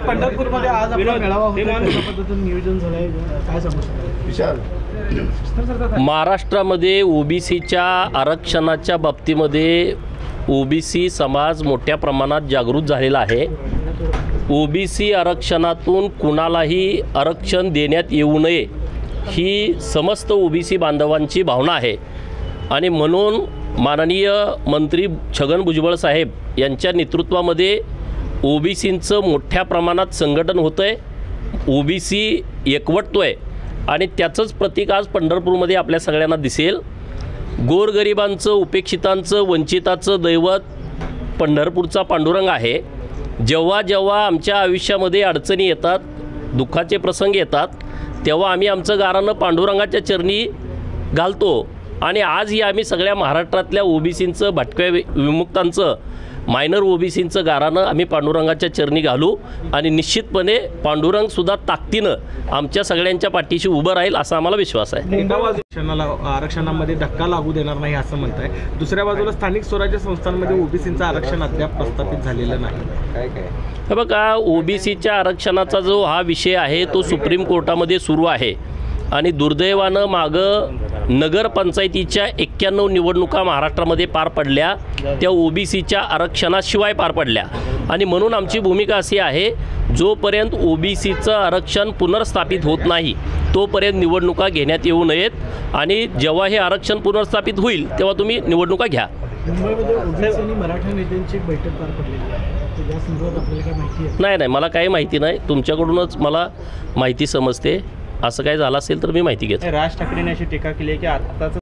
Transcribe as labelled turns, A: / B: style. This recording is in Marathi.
A: पंढरपूरमध्ये आज मेळावा होता, कशा पद्धतीने नियोजन झालंय, काय सांगू शकता?
B: महाराष्ट्रामध्ये ओबीसीच्या आरक्षणाच्या बाबतीमध्ये ओबीसी समाज मोठ्या प्रमाणात जागृत झालेला आहे। ओबीसी आरक्षणातून कुणालाही आरक्षण देण्यात येऊ नये ही समस्त ओबीसी बांधवांची भावना आहे आणि म्हणून माननीय मंत्री छगन भुजबळ साहेब यांच्या नेतृत्वामध्ये ओबीसींचं मोठ्या प्रमाणात संघटन होतं आहे, ओबीसी एकवटतो आहे आणि त्याचंच प्रतीक आज पंढरपूरमध्ये आपल्या सगळ्यांना दिसेल। गोरगरिबांचं, उपेक्षितांचं, वंचिताचं दैवत पंढरपूरचा पांडुरंग आहे। जेव्हा जेव्हा आमच्या आयुष्यामध्ये अडचणी येतात, दुःखाचे प्रसंग येतात, तेव्हा आम्ही आमचं गारानं पांडुरंगाच्या चरणी घालतो आणि आजही आम्ही सगळ्या महाराष्ट्रातल्या ओबीसींचं, भटक्या विमुक्तांचं, मायनर ओबीसींचं गारानं आम्ही पांडुरंगाच्या चरणी घालू आणि निश्चितपणे पांडुरंगसुद्धा ताकदीनं आमच्या सगळ्यांच्या पाठीशी उभं राहील असा आम्हाला विश्वास आहे।
A: आरक्षणामध्ये धक्का लागू देणार नाही असं म्हणताय, दुसऱ्या बाजूला स्थानिक स्वराज्य संस्थांमध्ये ओबीसींचं आरक्षण अद्याप प्रस्थापित झालेलं नाही।
B: हे बघा, ओबीसीच्या आरक्षणाचा जो हा विषय आहे तो सुप्रीम कोर्टामध्ये सुरू आहे आणि दुर्दैवानं मागं नगरपंचायतीच्या 91 निवडणुका महाराष्ट्रामध्ये पार पडल्या, त्या ओबीसीच्या आरक्षणाशिवाय पार पडल्या आणि म्हणून आमची भूमिका अशी आहे, जोपर्यंत ओबीसीचं आरक्षण पुनर्स्थापित होत नाही तोपर्यंत निवडणुका घेण्यात येऊ नयेत आणि जेव्हा हे आरक्षण पुनर्स्थापित होईल तेव्हा तुम्ही निवडणुका घ्या।
A: मराठा नेत्यांची बैठक पार पडलेली आहे,
B: नाही, मला काही माहिती नाही, तुमच्याकडूनच मला माहिती समजते। असं काय झालं असेल तर मी माहिती घेतो।
A: राज ठाकरेंनी अशी टीका केली आहे की आत्ताच